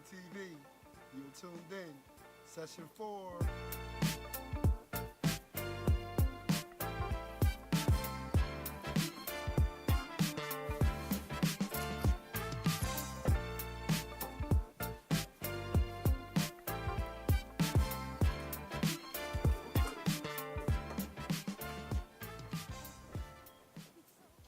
TV. You're tuned in. Session 4.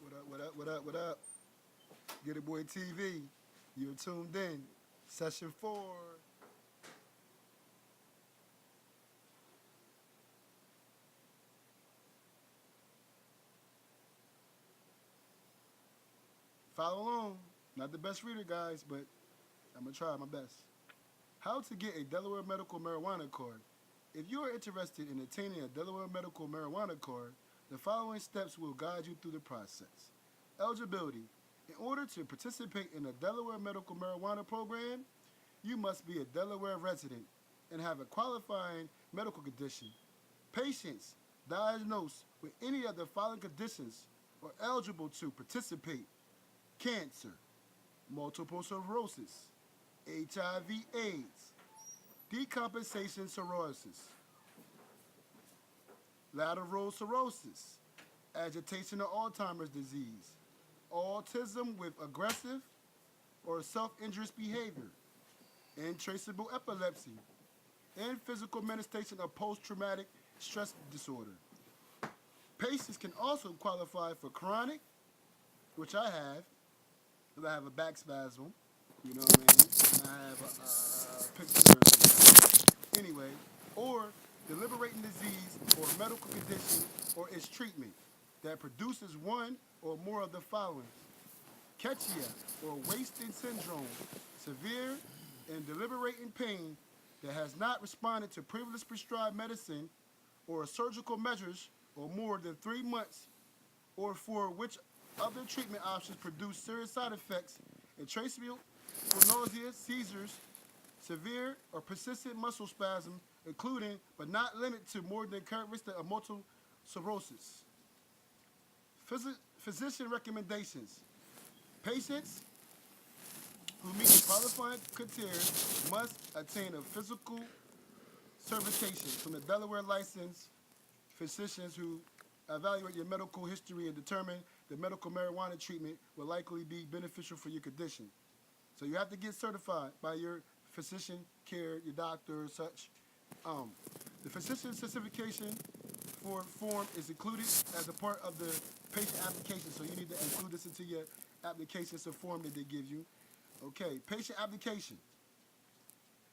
What up, what up, what up, what up? Get It Boy TV. You're tuned in. Session 4. Follow along. Not the best reader, guys, but I'm going to try my best. How to get a Delaware medical marijuana card. If you are interested in obtaining a Delaware medical marijuana card, the following steps will guide you through the process. Eligibility. In order to participate in the Delaware medical marijuana program, you must be a Delaware resident and have a qualifying medical condition. Patients diagnosed with any of the following conditions are eligible to participate: cancer, multiple sclerosis, HIV/AIDS, decompensation cirrhosis, lateral sclerosis, agitation or Alzheimer's disease, autism with aggressive or self-injurious behavior, intraceable epilepsy, and physical manifestation of post-traumatic stress disorder. Patients can also qualify for chronic, which I have, because I have a back spasm, you know what I mean? And I have a picture. Anyway, or deliberating disease or medical condition or its treatment that produces one or more of the following: Ketchia or wasting syndrome, severe and deliberating pain that has not responded to previously prescribed medicine or surgical measures or more than 3 months, or for which other treatment options produce serious side effects and traceable for nausea, seizures, severe or persistent muscle spasm, including but not limited to more than characteristic of multiple sclerosis. Physician recommendations. Patients who meet the qualifying criteria must attain a physical certification from the Delaware licensed physicians who evaluate your medical history and determine the medical marijuana treatment will likely be beneficial for your condition. So you have to get certified by your physician care, your doctor, or such. The physician certification form is included as a part of the patient application, so you need to include this into your application. It's a form that they give you. Okay, patient application.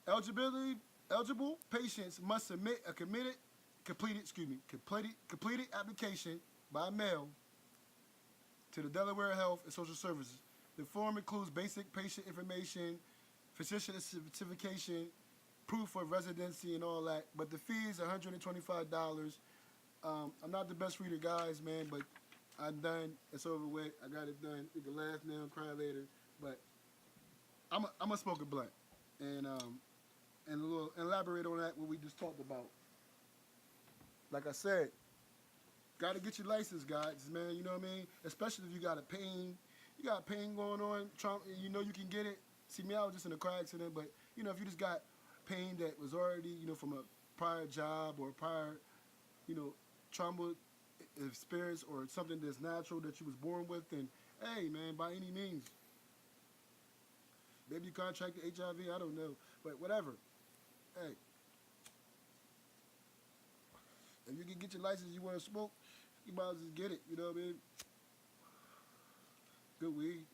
Eligible patients must submit a completed application by mail to the Delaware Health and Social Services. The form includes basic patient information, physician certification, proof of residency, and all that. But the fee is $125. I'm not the best reader, guys, man, but I'm done. It's over with. I got it done. You can laugh now, cry later. But I'm a smoke a blunt, and a little elaborate on that what we just talked about. Like I said, gotta get your license, guys, man. You know what I mean? Especially if you got pain going on. You know you can get it. See, me, I was just in a car accident, but you know, if you just got pain that was already, you know, from a prior job or prior, you know, trauma experience or something that's natural that you was born with, then hey, man, by any means, maybe you contracted HIV, I don't know, but whatever. Hey, if you can get your license, you want to smoke, you might as well just get it. You know what I mean? Good weed.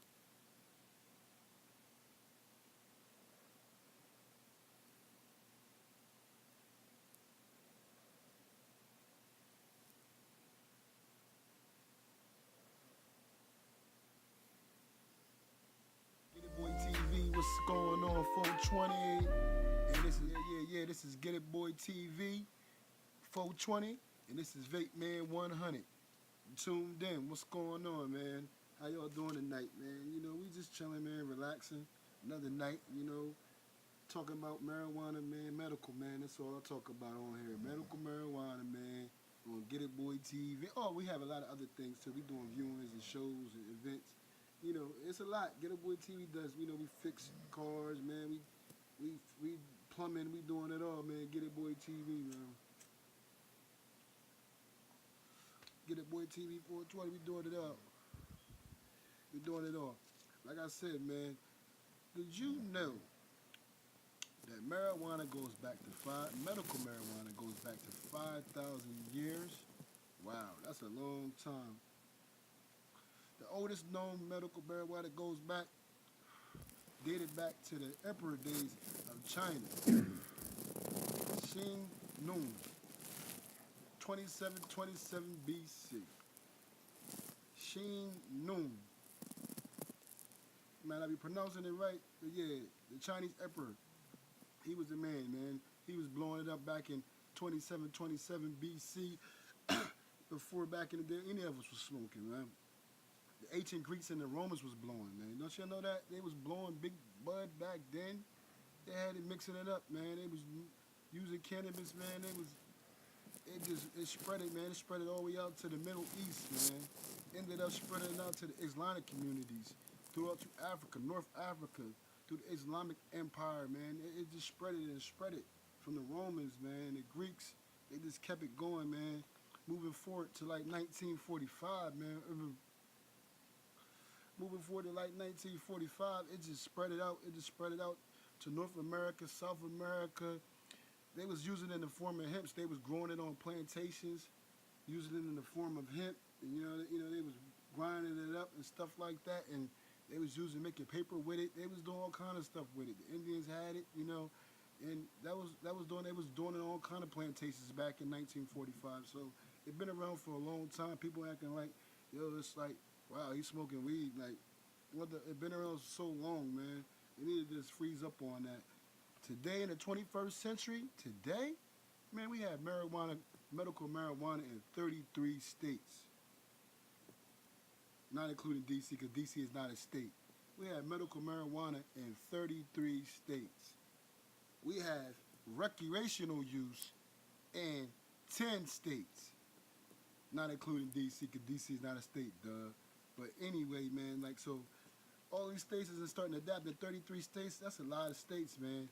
Get It Boy TV, what's going on, 420? And this is, this is Get It Boy TV, 420, and this is Vape Man 100. You tuned in, what's going on, man? How y'all doing tonight, man? You know, we just chilling, man, relaxing. Another night, you know, talking about marijuana, man, medical, man. That's all I talk about on here. Medical marijuana, man, on Get It Boy TV. Oh, we have a lot of other things, too. We doing viewings and shows and events. You know, it's a lot. Get It Boy TV does, you know, we fix cars, man. We We plumbing, we doing it all, man. Get It Boy TV, man. Get It Boy TV 420, we doing it all. We doing it all. Like I said, man, did you know that marijuana goes back to medical marijuana goes back to 5,000 years? Wow, that's a long time. The oldest known medical marijuana goes back, dated back to the emperor days of China. Xin Nung, 2727 BC. Xin Nung. Man, I be pronouncing it right, but yeah, the Chinese emperor. He was the man. He was blowing it up back in 2727 BC. Before back in the day, any of us was smoking, man. The ancient Greeks and the Romans was blowing, man. Don't you know that? They was blowing big bud back then. They had it mixing it up, man. They was using cannabis, man. It spread it, man. It spread it all the way out to the Middle East, man. Ended up spreading out to the Islamic communities, throughout to Africa, North Africa, through the Islamic Empire, man. It just spread it and spread it from the Romans, man. The Greeks, they just kept it going, man. Moving forward to like 1945, man. Moving forward to like 1945, it just spread it out. It just spread it out to North America, South America. They was using it in the form of hemp. They was growing it on plantations, using it in the form of hemp. And, they was grinding it up and stuff like that. And they was making paper with it. They was doing all kind of stuff with it. The Indians had it, and they was doing it on all kind of plantations back in 1945. So it been around for a long time. People acting like, it's like, wow, he's smoking weed. Like, it been around so long, man. They need to just freeze up on that. Today in the 21st century, man, we have medical marijuana in 33 states. Not including D.C., because D.C. is not a state. We have medical marijuana in 33 states. We have recreational use in 10 states. Not including D.C., because D.C. is not a state, duh. But anyway, man, so all these states is starting to adapt. In 33 states, that's a lot of states, man.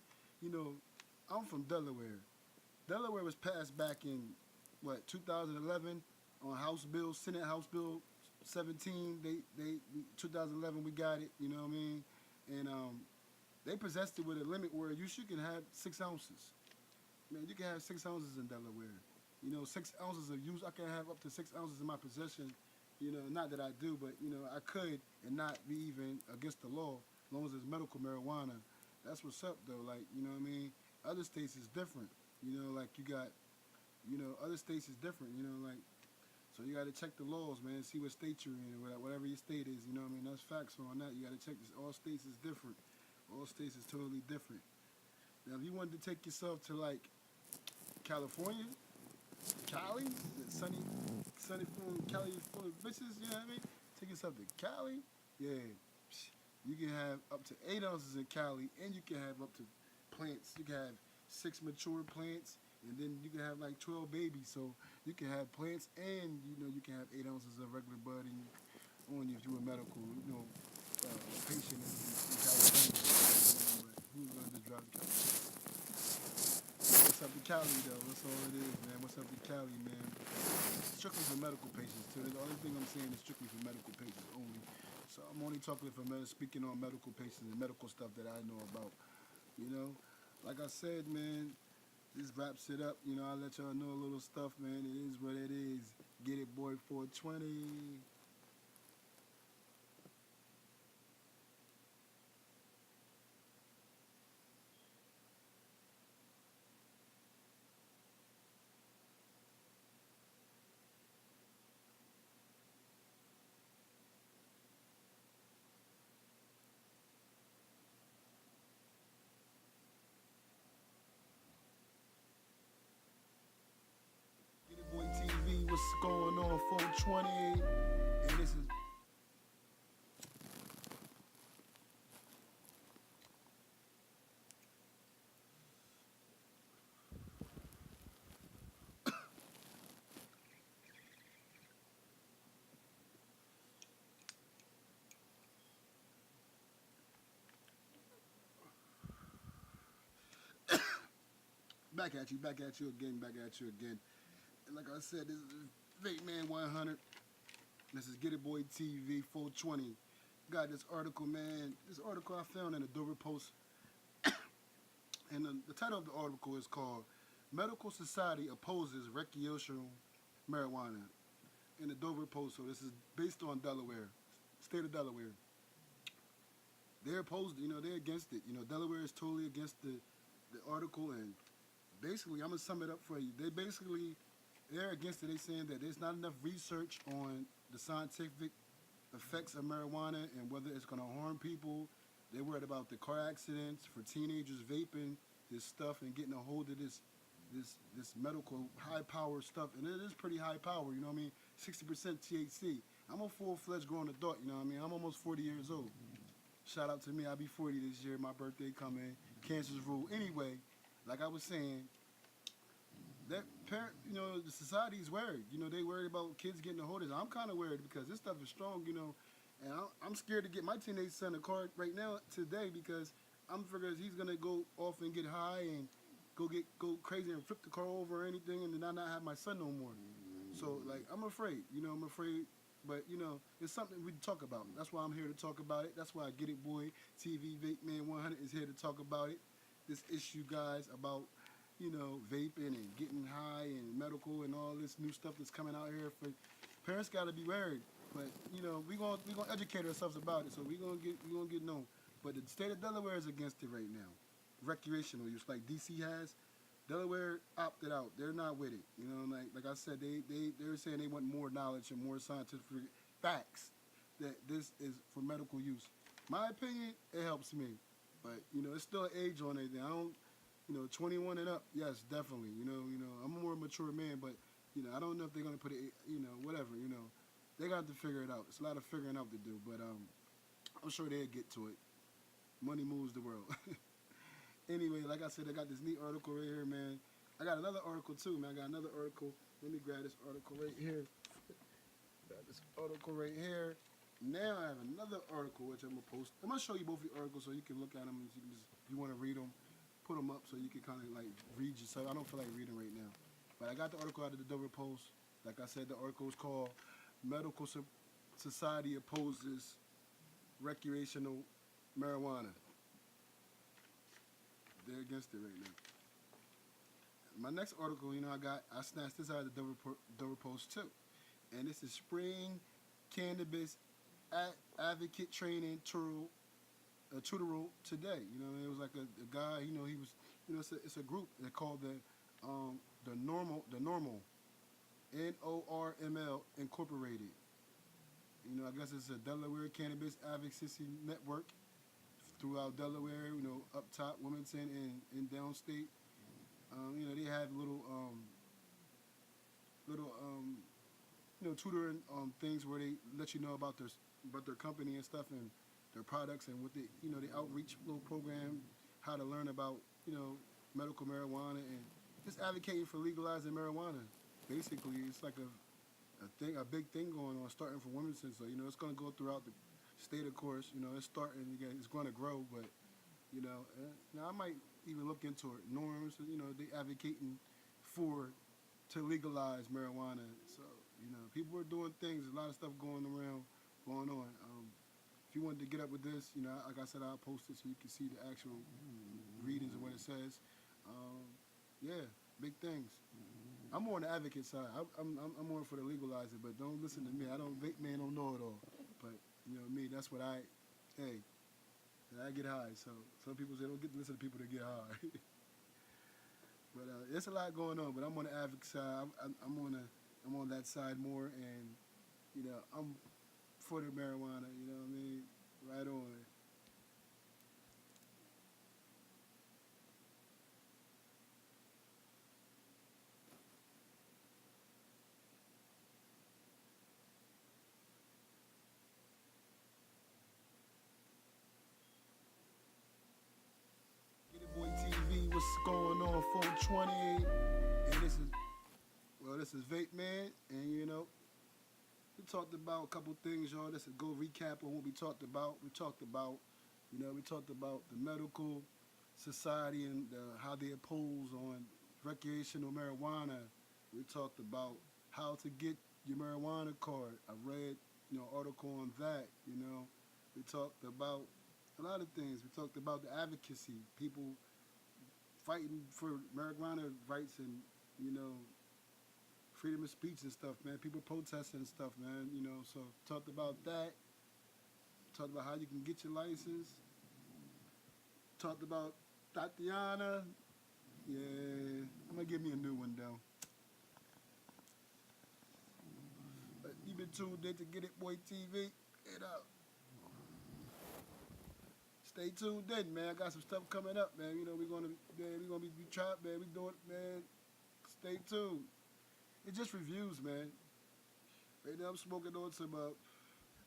I'm from Delaware. Delaware was passed back in, 2011 on Senate House Bill 17. 2011 we got it, you know what I mean? And they possessed it with a limit where you can have 6 ounces. Man, you can have 6 ounces in Delaware. 6 ounces of use, I can have up to 6 ounces in my possession. Not that I do, but, I could and not be even against the law as long as it's medical marijuana. That's what's up, though. Like, you know what I mean? Other states is different. Like you got, other states is different, so you got to check the laws, man, see what state you're in, whatever your state is, you know what I mean? That's facts on that. You got to check this. All states is different. All states is totally different. Now, if you wanted to take yourself to, like, California, Cali, sunny full, Cali full of bitches, you know what I mean? Take yourself to Cali, yeah. You can have up to 8 ounces in Cali, and you can have up to plants. You can have 6 mature plants, and then you can have like 12 babies. So you can have plants, and you can have 8 ounces of regular bud on you if you're a medical, patient in California. But who's gonna just drive to California? What's up to Cali though? That's all it is, man. What's up to Cali, man? Strictly for medical patients too. The only thing I'm saying is strictly for medical patients only. So I'm only speaking on medical patients and medical stuff that I know about. Like I said, man, this wraps it up. I'll let y'all know a little stuff, man. It is what it is. Get it, boy, 420. Get it, boy, TV. What's going on, 420? And this is back at you again, back at you again. And like I said, this is Vape Man 100. This is Get It Boy TV 420. Got this article, man. This article I found in the Dover Post. And the title of the article is called Medical Society Opposes Recreational Marijuana in the Dover Post. So this is based on Delaware, state of Delaware. They're opposed, they're against it. Delaware is totally against the article, and basically, I'm going to sum it up for you. They're against it. They're saying that there's not enough research on the scientific effects of marijuana and whether it's going to harm people. They're worried about the car accidents for teenagers vaping this stuff and getting a hold of this medical high power stuff, and it is pretty high power. 60% THC. I'm a full-fledged grown adult. I'm almost 40 years old. Shout out to me. I'll be 40 this year. My birthday coming. Cancer's rule. Anyway, like I was saying, that parent, the society's worried. They worried about kids getting a hold of it. I'm kind of worried because this stuff is strong. And I'm scared to get my teenage son a car right now today because I'm figuring he's gonna go off and get high and go crazy and flip the car over or anything, and then I not have my son no more. So like I'm afraid. I'm afraid. But, it's something we talk about. That's why I'm here to talk about it. That's why Get It Boy TV Vape Man 100 is here to talk about it. This issue, guys, about, vaping and getting high and medical and all this new stuff that's coming out here. For parents got to be worried. But, we're going to educate ourselves about it. So we're going to get known. But the state of Delaware is against it right now. Recreational use like DC has. Delaware opted out. They're not with it. Like I said, they're saying they want more knowledge and more scientific facts that this is for medical use. My opinion, it helps me. But, it's still an age on it. I don't, 21 and up, yes, definitely. I'm a more mature man, but, I don't know if they're going to put it, whatever, They got to figure it out. It's a lot of figuring out to do, but I'm sure they'll get to it. Money moves the world. Anyway, like I said, I got this neat article right here, man. I got another article, too, man. I got another article. Let me grab this article right here. Got this article right here. Now I have another article, which I'm going to post. I'm going to show you both the articles so you can look at them. And if you want to read them, put them up so you can kind of, read yourself. I don't feel like reading right now. But I got the article out of the Dover Post. Like I said, the article is called Medical Society Opposes Recreational Marijuana. They're against it right now. My next article, I snatched this out of the Dover Post too. And this is Spring Cannabis Advocate Training Tutorial today. It was like a guy, he was, it's a group. They're called the Normal, NORML Incorporated. I guess it's a Delaware Cannabis Advocacy Network throughout Delaware, up top, Wilmington, and downstate. They have little tutoring things where they let you know about their company and stuff and their products and what the outreach little program, how to learn about medical marijuana and just advocating for legalizing marijuana. Basically, it's like a big thing going on, starting from Wilmington. So it's going to go throughout the state, of course. It's starting again. It's going to grow, but I might even look into it. Norms, they advocating to legalize marijuana. So people are doing things. A lot of stuff going on. If you wanted to get up with this, like I said, I'll post it so you can see the actual readings of what it says. Yeah, big things. I'm more on the advocate side. I'm more for the legalizer, but don't listen to me. I don't know it all. But me, that's what I get high. So some people say don't get to listen to people that get high. But there's a lot going on. But I'm on the advocate side. I'm on that side more, and I'm for the marijuana. Right on. Get It Boy TV, what's going on, 420? And this is Vape Man, and we talked about a couple things, y'all. Let's go recap on what we talked about. We talked about the medical society and how they oppose on recreational marijuana. We talked about how to get your marijuana card. I read, you know, article on that. You know, we talked about a lot of things. We talked about the advocacy, people fighting for marijuana rights and you know freedom of speech and stuff, man. People protesting and stuff, man. You know, so talked about that. Talked about how you can get your license. Talked about Tatiana. Yeah, I'm gonna give me a new one though. But you been tuned in to Get It Boy TV. It up. Stay tuned in, man. I got some stuff coming up, man. You know, we're gonna be trying, man. We doing, man. Stay tuned. It's just reviews, man. Right now I'm smoking on some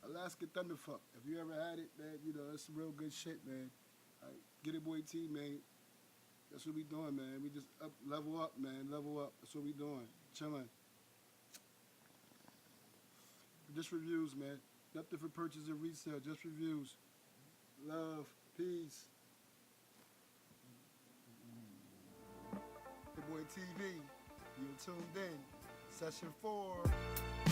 Alaska Thunderfuck. If you ever had it, man, you know, that's some real good shit, man. Like, Get It Boy T, man. That's what we doing, man. We just level up, man. Level up. That's what we doing. Chilling. Just reviews, man. Nothing for purchase and resale. Just reviews. Love. Peace. Get Boy TV. You're tuned in. Session 4.